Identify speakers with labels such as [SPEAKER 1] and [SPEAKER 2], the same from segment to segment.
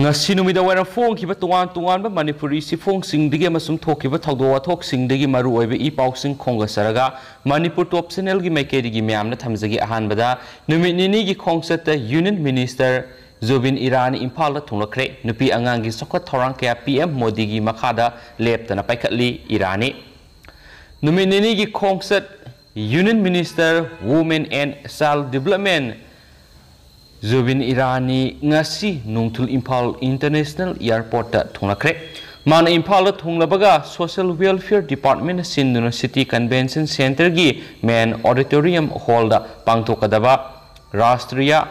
[SPEAKER 1] ngasi numida wara phone ki ba tuan tuan ba manipuri si phone sing dige masum thoki ba thawdo wa thok sing dige maru oibe I pauk sing khonga saraga manipur top channel gi maikeri gi myam na thamjagi ahan bada numit nini gi khongsat union minister Zubin Iran Impal thunglakre nupi angang gi sokot thorang kya PM Modi gi makhada leptana paikhatli Irani numit nini gi khongsat union minister women and child development Zubin Irani ngasi nungthul Impal International Airport ta thunglakre mana Impal thunglabaga social welfare department sinduna city convention center gi main auditorium hall da pangthokadaba Rashtriya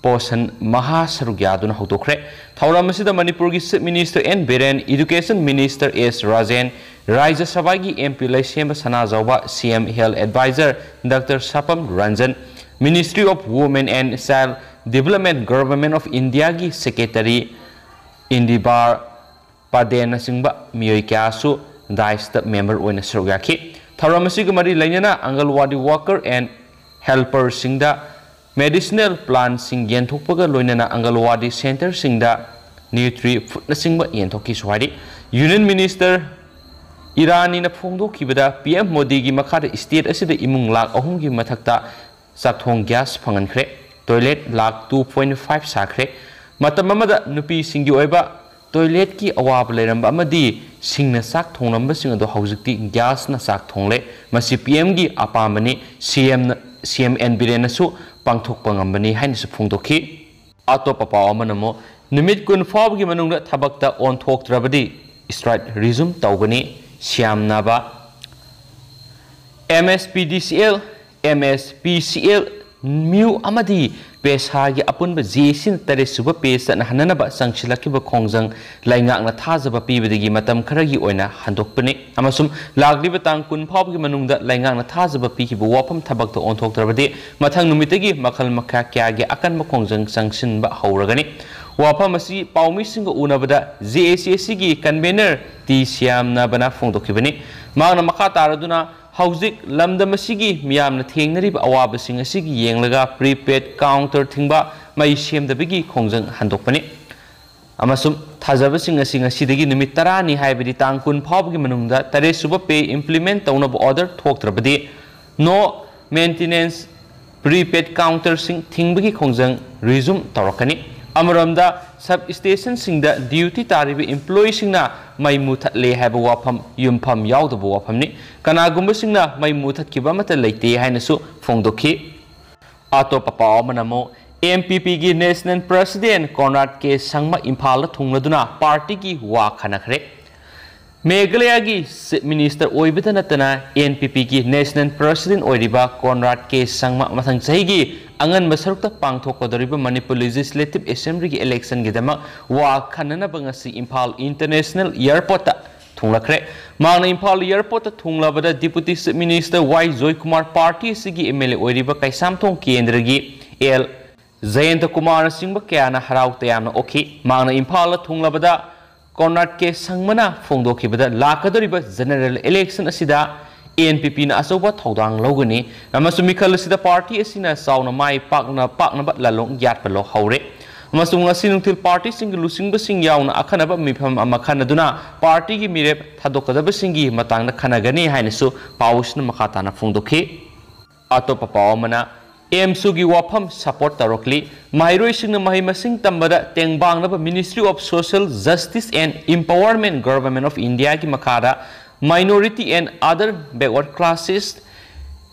[SPEAKER 1] Posan Mahasarugyaaduna hotokre thauramsida Manipur gi chief minister N Biren education minister S Rajan Rajya Sabha gi MP Laisem Sana Jawba CM health advisor Dr Sapam Ranjan Ministry of Women and Child Development Government of India gi secretary Indibar Padena Singba Miyoi Kyasu Daista member oina sarugaki thauramasi gi mari lainana Angalwadi worker and helper singda medicinal plant sing yenthokpaga loinana Angalwadi center singda nutri food na singba yenthoki swari union minister Irani na phongdo kibada PM Modi gi makhada state asida imung lakh ahum gi mathakta sakthong gas phangankhre toilet lakh 2.5 sakre matam amada nupi singi oiba toilet ki awab leramba amadi singna sak thongnamba sing ado haujikti gas na sak thongle masi PM gi apamani CMN Birena su pangthok pangambani hain su phongdokhi atopa paw amanamo numit kun fob gi manungda thabakta on thok trabadi strike resume tawgani siamnaba MSPCL Mu Amadi Pesagi upon the Jason that is super pace and Hananaba Sankshilaki Kongjang Langak Natazaba Pibidi Matam Karagi Oina Handokpeni Amasum Lag Libertang Kun Pop Manunda Langak Natazaba Piki Wapam Tabak to on Tok Trabadi Matang Numitagi Makal Makakagi Akan Makongjang Sanction Ba Hauragani Wapamasi Paumi Singo Unabada ZACSigi convener T Siam Nabana Fondokibani Magna Makataraduna Hauzik Lamdamasigi Miam Tingrib Awabasing Sigi Yanglaga prepaid counter Tingba Mai Shem the Bigi Kongjang Handokpani Amasum Tazabasing a singer Sidigi Numitarani Hybrid Tankun Pop Gimanunda Tare Super Pay implement town of order talk trabadi no maintenance prepaid counter sing Tingbigi Kongjang resume Tarakani Amaramda substation sing the duty taribi employee singna mai muthat le have wapam yumpam yaud wapamni kanagumba singna mai muthat kibamata leite hainasu fongdokhi ato papa manamo MPP gi national president Conrad K Sangma Impal thungladuna party gi wa khanakhre Meghalaya gi minister oibidanatana NPP gi national president oiriba Conrad K Sangma mathang chahi gi angan masarukta pangthokodoriba Manipur Legislative Assembly gi election gi dama wa khanana bangasi Impal International Airport ta thunglakre magna Impal Airport ta thunglabada Deputy Chief Minister Y Joy Kumar Party sigi MLA oiriba Kaisamthong Kendra gi L Jayanta Kumar Singba kyana haraute yamna okhi magna Impal thunglabada Conrad K Sangmana Fongdokibada Lakadoriba General Election asida NPP na asoba thodang logani amasu mikal asida party asina sauna mai pakna bat lalong yat palo haure amasu ngasi nungtil party sing lusing basing yauna akhanaba mifam amakhanaduna party gi mirep thadokadaba singi matangna khanagani hainasu pawusna makhatana fongdokhi atopa pawmana MSUgi wafam support tarokli Mairoi singna mahi masing tambada tengbang Ministry of Social Justice and Empowerment Government of India ki makada Minority and Other Backward Classes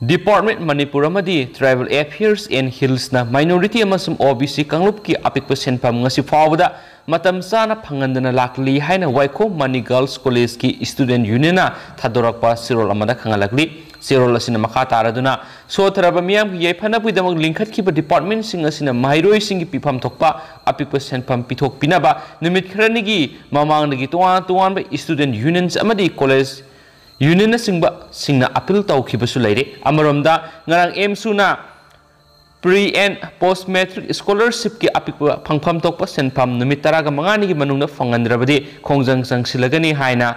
[SPEAKER 1] Department Manipur amadi Tribal Affairs and Hills na Minority amasum OBC kanglup ki apik persen pam ngasi fawda matam sana phangandana lakli haina Waiko Mani Girls College ki student union na thadorakpa sirol amada khangalakli Sirol asina makataraduna so tharaba miyam ki yaifana puidamag linkhat ki department sing asina mairoi sing ki pifam thokpa apik persen pam pithok pinaba numit kharani gi mamang gi tuan ba student unions amadi college union na singna appeal tawkhibasu leire amaromda ngarang MSU na pre and post matric scholarship ki apik phangpham tokpa senpham numit taraga mangani gi manungna fangandrabadi khongjang sangsilagani haina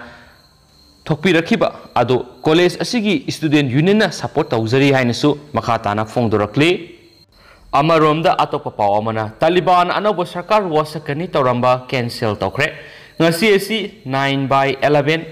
[SPEAKER 1] Thokpi rakhiba ado college asigi student union na support tawjari hainasu makhatana fongdorakli Amaromda atopa paw amana Taliban anauba sarkar wasakani tauramba cancel tokre ngasi asi 9/11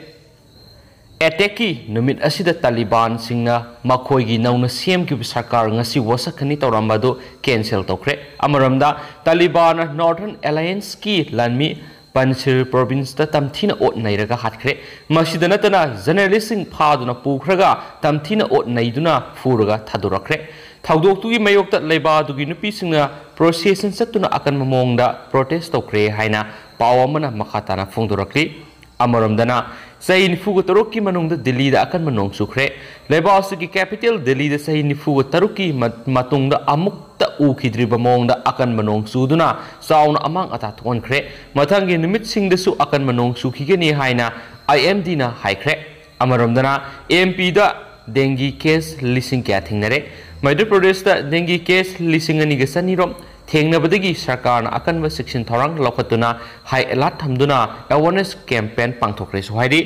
[SPEAKER 1] attack numit asida Taliban singna makhoigi nauna CM ki sarkar ngasi wasakani tauramba do cancel tokre amaramda Taliban Northern Alliance ki lanmi Pansir province ta Tamthina ot nairaga hatkre masida natana journalist sing phaduna pukhraga Tamthina ot naiduna furaga thadurakre thawdok tugi mayokta leiba dugi nupi singna procession satuna akan mamongda protest tokre haina pawamana makhatana phongdurakli amaramdana sahi nifugu taruki manungda Delhi da akan manong sukre leiba sugi capital Delhi da sahi nifugu taruki matungda amukta ukidriba mongda akan manong suduna sauna amang ata thonkhre mathangi numit singdasu akan manong sukhigani haina IMD na haikre amaramdana MP da dengue case lising kya thingnare Madhya Pradesh da dengue case lising ani ga sanirom thengnabadagi sarkar na akan ba section thorang lokhatuna high alert thamduna awareness campaign pangthokre sohaidi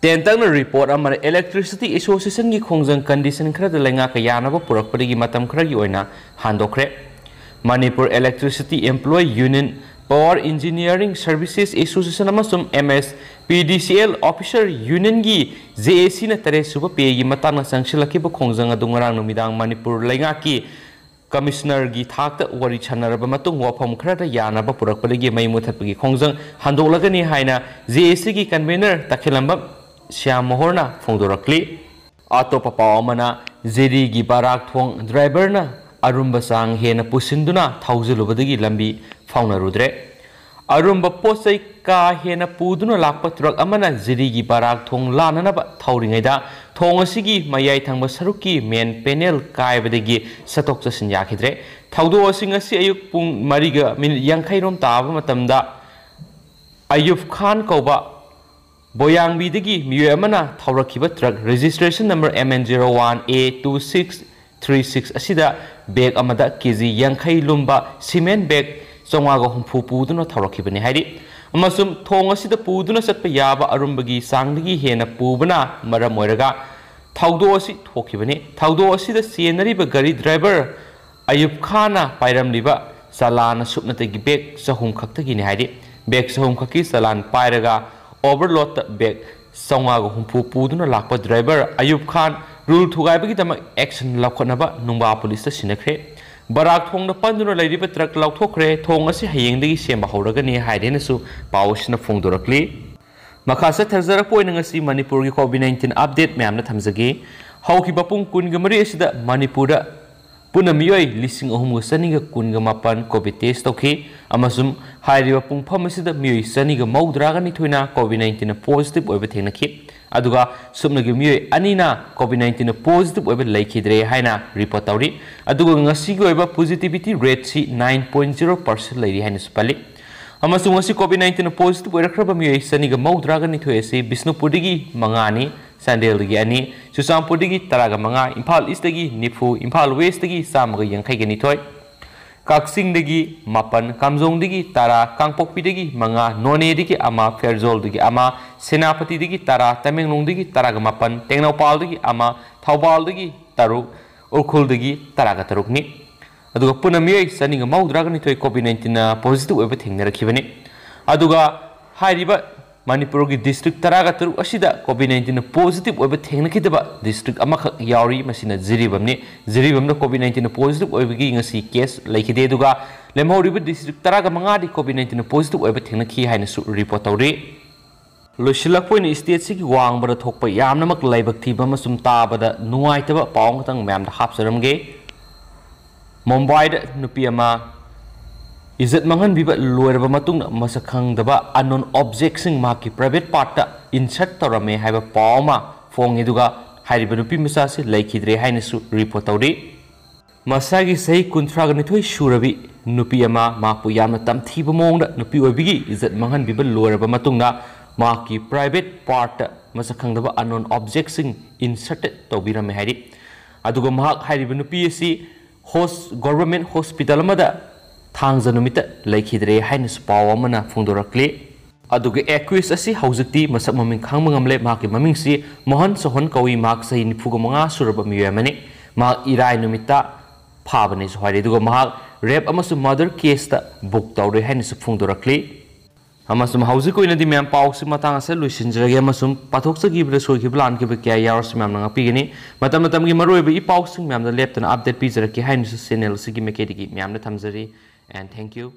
[SPEAKER 1] Tentang report amar electricity association gi khongjang condition khara da lenga ka yanaba purakpadagi matam khara gi oina handokre Manipur Electricity Employee Union Power Engineering Services Association amasum MS PDCL Officer Union gi JAC na tare suba pe gi matana sangsilaki ba khongjang adungarang numidang Manipur lenga ki Commissioner gi thakta wari chanaraba matung wafam khara da yanaba purakpadagi mai muthatpagi khongjang handolagani haina JAC gi convener takhilamba Syam Mohorna phongdorakli atopa pawamana Zeri gi barak thong driver na arumba sang hena pusinduna thaujilubadagi lambi faunarudre arumba posai ka hena puduna lakpa truck amana Zeri gi barak thong lananaba thauringaida thong asigi mayai thangba saruki main panel kaibadagi satok chasin yakhidre thaudo asing asi ayuk pung mariga minute yankhai rom taba matamda Ayub Khan kauba Boyang bidagi miyoy amana thaurakhiba truck registration number MN01A2636 asida bag amada kg yankhai lumba cement bag chongaga humpu puduna thaurakibani hairi amasum thong asida puduna satpa yaba arumbagi sangdagi hena pubana maram oiraga thaudo asi thokibani thaudo asida senariba gari driver Ayub Khana pairamliba salana supnatagi bag sahum khaktagi ni hairi bag sahum khaki salan pairaga overload bag songaga humpu puduna lakpa driver Ayub Khan rule thugaibagi dama action lakhonaba nungba police ta sinakre barak thongna panduna lairiba truck laukthokre thong asi hayengdagi semba hawragani haidenasu pawsina phongdorakli makhasa tharjarak poina ngasi Manipur gi COVID-19 update myamna thamjagi hauki bapung kunga mari asida Manipura puna miyoi lising ahumga saniga kunga mapan COVID test tokhi amasum hairiba pungpham asida miyoi saniga maudraga ni thoina COVID-19 positive oiba thengnakhi aduga sumnagi miyoi anina COVID-19 positive oiba laikhidre haina report tawri aduga ngasi gi oiba positivity rate si 9.0% lairi haina spali amasum ngasi COVID-19 positive oirakraba miyoi saniga maudraga ni thoyasi Bisnupurdagi mangani Sandelgi ani Susampurdagi taraga manga Imphal East dagi nifu Imphal West dagi samaga yankhai gani thoi Kaksingdagi mapan Kamjongdagi tara Kangpokpidagi manga None dagi ama Ferzol dagi ama Senapati dagi tara Tamenglongdagi taraga mapan Tengnawpal dagi ama Thaubal dagi taruk Urkhul dagi taraga tarukni aduga punamiyai saninga maudraga ni thoi COVID-19 positive oiba thengnarakibani aduga hairiba Manipur ki district taraga taru asida COVID-19 positive oiba thengnakidaba district amakha yauri masina Jiribamni Jiribamna COVID-19 positive oibagi ngasi case laikide duga lemhoriba district taraga mangadi COVID-19 positive oiba thengnaki haina su report tawri losilakpoina state sigi wangbara thokpa yamnamak laibak thiba masum tabada nuaitaba pawngtang myamda hapsaramge Mumbai da nupi ama Izat mangan biba loiraba matungna masakhang daba unknown objects sing maki private part ta insert torame haiba pawma fong eduga hairiba nupi masa se laikhidre haina su report tawri masagi sahi kunthraga ni thoi surabi nupi ama mapu yamna tamthiba mongda nupi oibigi izat mangan biba loiraba matungna maki private part ta masakhang daba unknown objects sing insert tawbirame hairi aduga mahak hairiba nupi asi host government hospital amada Thangjanumita laikhidre haina spawa mana phongdorakli aduga accused asi haujikti masak maming khangmangamle maki mamingsi Mohan Sohon kawi mak sahi nifuga manga suraba miyamani mak irai numita फाबने हाई rape murder case book तौर है फोंदरक्ली हौजिक ma'am पाव से मतंग से लुसिंजरगे पाथोक्चगिबदे सोइखिब लानखिब क्या Yaris ma'am नापीगनी की मरोइब इ पाव ma'am लेप्तना update पीजरके है चैनल से मैकेडी मैम थमजरी एंड थैंक यू।